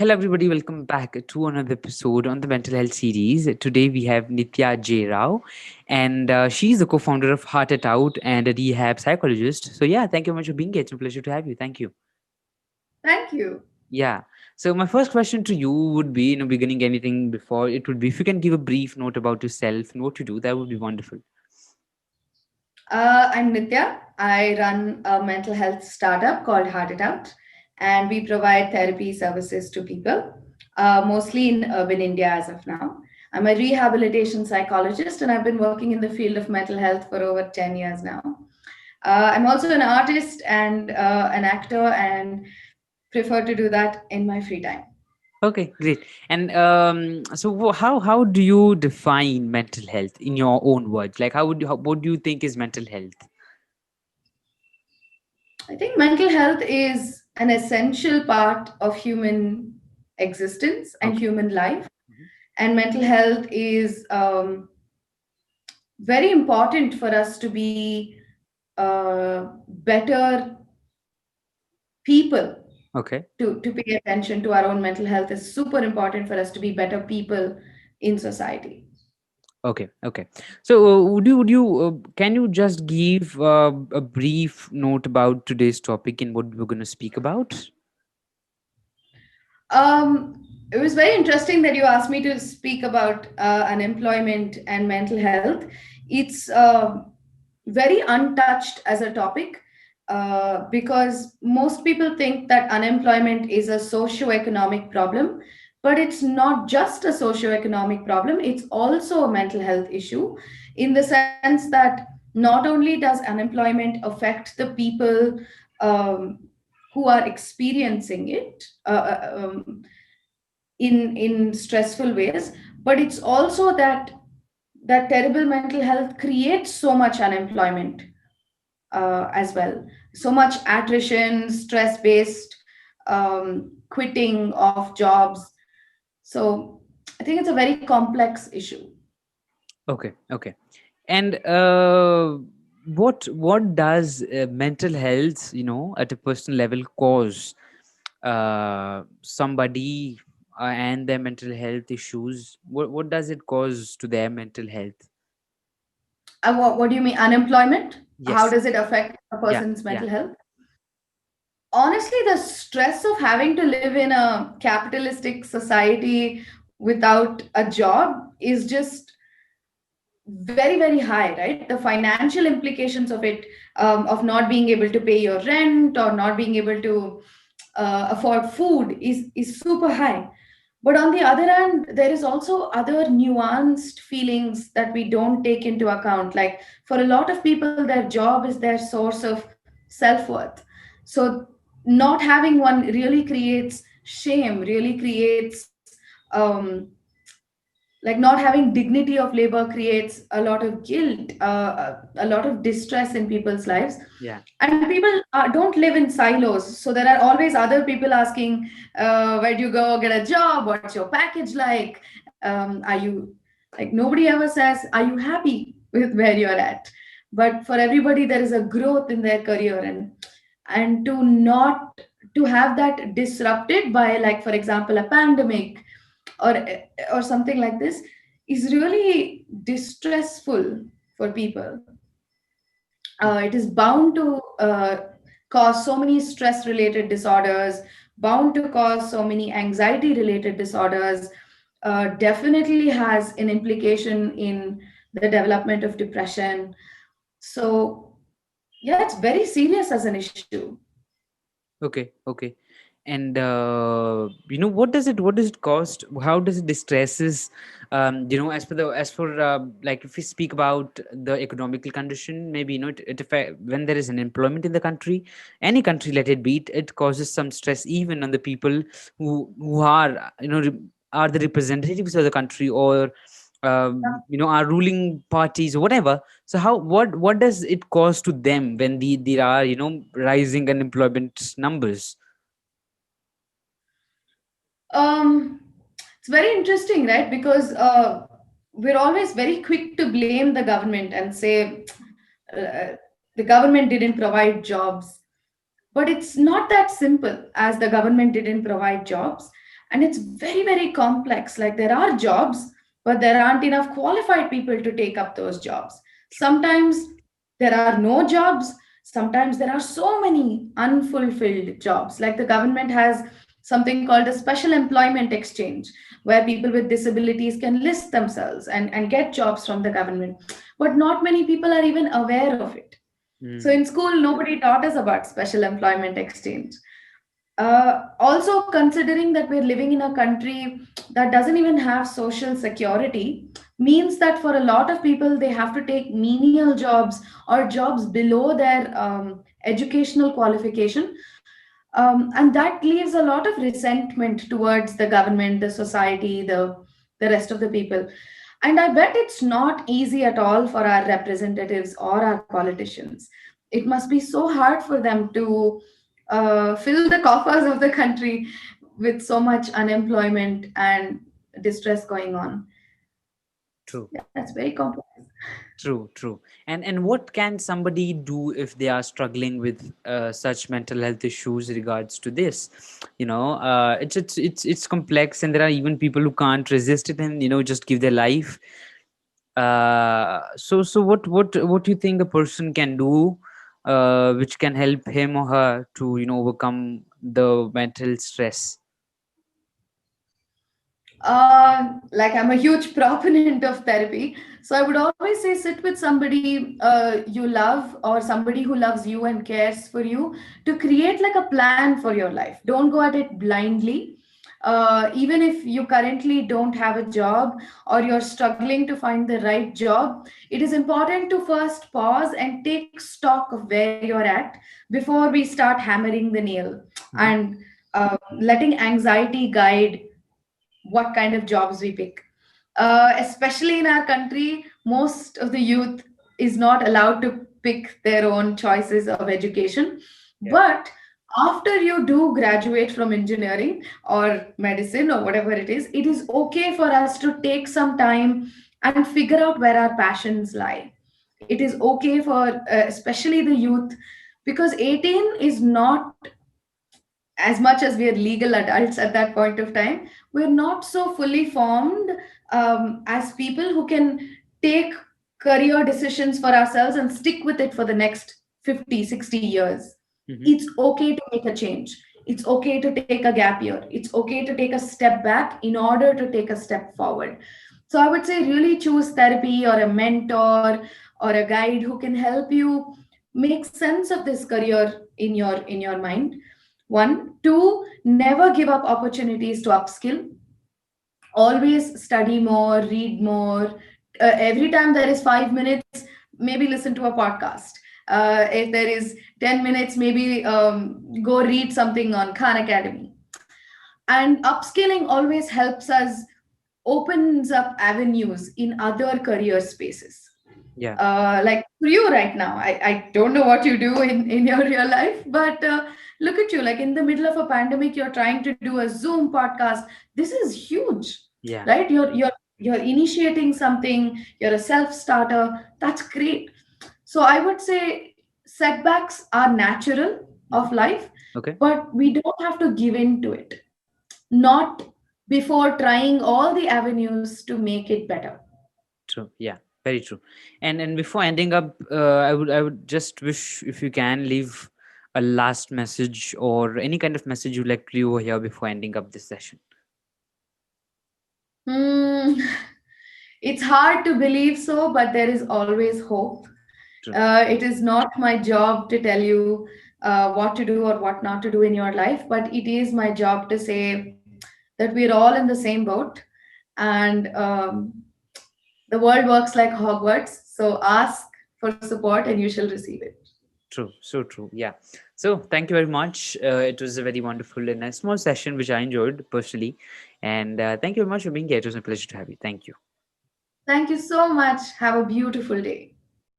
Hello, everybody. Welcome back to another episode on the mental health series. Today we have Nitya J. Rao, and she's the co-founder of Heart It Out and a rehab psychologist. So, yeah, thank you very much for being here. It's a pleasure to have you. Thank you. Thank you. Yeah. So, my first question to you would be, beginning anything before it would be if you can give a brief note about yourself and what you do, that would be wonderful. I'm Nitya. I run a mental health startup called Heart It Out, and we provide therapy services to people, mostly in urban India as of now. I'm a rehabilitation psychologist, and I've been working in the field of mental health for over 10 years now. I'm also an artist and an actor, and prefer to do that in my free time. Okay, great. And so, how do you define mental health in your own words? Like, what do you think is mental health? I think mental health is an essential part of human existence and Okay. human life. And mental health is very important for us to be better people. Okay. To pay attention to our own mental health is super important for us to be better people in society. Okay, okay. So, can you just give a brief note about today's topic and what we're going to speak about? It was very interesting that you asked me to speak about unemployment and mental health. It's very untouched as a topic because most people think that unemployment is a socio-economic problem, but it's not just a socio-economic problem, it's also a mental health issue in the sense that not only does unemployment affect the people um, who are experiencing it in stressful ways, but it's also that that terrible mental health creates so much unemployment as well, so much attrition, stress based quitting of jobs. So I think it's a very complex issue. Okay, okay. And what does mental health, at a personal level, cause somebody and their mental health issues? What does it cause to their mental health? What do you mean unemployment? How Yes. does it affect a Yeah. person's Yeah. mental health? Honestly, the stress of having to live in a capitalistic society without a job is just very high, right? The financial implications of it, of not being able to pay your rent or not being able to afford food is super high. But on the other hand, there is also other nuanced feelings that we don't take into account. Like for a lot of people, their job is their source of self-worth. So not having one really creates shame, really creates like not having dignity of labor creates a lot of guilt, a lot of distress in people's lives. Yeah. And people don't live in silos, so there are always other people asking, where do you go get a job, what's your package like, are you, like nobody ever says are you happy with where you're at. But for everybody there is a growth in their career, and to not to have that disrupted by, like for example, a pandemic or something like this is really distressful for people. It is bound to cause so many stress related disorders, bound to cause so many anxiety related disorders, definitely has an implication in the development of depression. So yeah, it's very serious as an issue. Okay, okay. And what does it cost? How does it distresses? As for like if we speak about the economical condition, maybe it affect, when there is an employment in the country, any country, let it be, it causes some stress even on the people who are are the representatives of the country, or are ruling parties or whatever. So what does it cost to them when there are rising unemployment numbers? Um, it's very interesting, right? Because we're always very quick to blame the government and say the government didn't provide jobs. But it's not that simple as the government didn't provide jobs. and it's very, very complex. Like, there are jobs, but there aren't enough qualified people to take up those jobs. Sometimes there are no jobs, sometimes there are so many unfulfilled jobs. Like, the government has something called a special employment exchange, where people with disabilities can list themselves and get jobs from the government, but not many people are even aware of it. So Mm. in school, nobody taught us about special employment exchange. Also, considering that we're living in a country that doesn't even have social security, means that for a lot of people, they have to take menial jobs or jobs below their educational qualification. And that leaves a lot of resentment towards the government, the society, the rest of the people. And I bet it's not easy at all for our representatives or our politicians. It must be so hard for them to fill the coffers of the country with so much unemployment and distress going on. True. Yeah, that's very complex. True, true. And what can somebody do if they are struggling with such mental health issues regards to this? It's complex, and there are even people who can't resist it and just give their life. So what do you think a person can do, which can help him or her to overcome the mental stress? Like, I'm a huge proponent of therapy. So I would always say sit with somebody you love, or somebody who loves you and cares for you, to create like a plan for your life. Don't go at it blindly. Even if you currently don't have a job, or you're struggling to find the right job, it is important to first pause and take stock of where you're at before we start hammering the nail, Mhm. and letting anxiety guide what kind of jobs we pick. Especially in our country, most of the youth is not allowed to pick their own choices of education. Yeah. But after you do graduate from engineering or medicine or whatever it is okay for us to take some time and figure out where our passions lie. It is okay for especially the youth, because 18 is not, as much as we are legal adults at that point of time, we're not so fully formed as people who can take career decisions for ourselves and stick with it for the next 50, 60 years. Hmm. It's okay to make a change. It's okay to take a gap year. It's okay to take a step back in order to take a step forward. So I would say really choose therapy or a mentor or a guide who can help you make sense of this career in your mind. One, two, never give up opportunities to upskill. Always study more, read more. Every time there is 5 minutes, maybe listen to a podcast. If there is 10 minutes, maybe go read something on Khan Academy. And upskilling always helps us, opens up avenues in other career spaces. Yeah. Like for you right now, I don't know what you do in your real life, but look at you, like in the middle of a pandemic, you're trying to do a Zoom podcast. This is huge, Yeah. right? You're initiating something, you're a self-starter. That's great. So I would say setbacks are natural Hmm. of life, Okay. but we don't have to give in to it. Not before trying all the avenues to make it better. True. Yeah. Very true. And before ending up, I would just wish if you can leave a last message or any kind of message you'd like to leave over here before ending up this session. Hmm. It's hard to believe so, but there is always hope. True. It is not my job to tell you what to do or what not to do in your life, but it is my job to say that we're all in the same boat, and the world works like Hogwarts. So ask for support and you shall receive it. True. So true. Yeah. So thank you very much. It was a very wonderful and a small session which I enjoyed personally. And thank you very much for being here. It was a pleasure to have you. Thank you. Thank you so much. Have a beautiful day.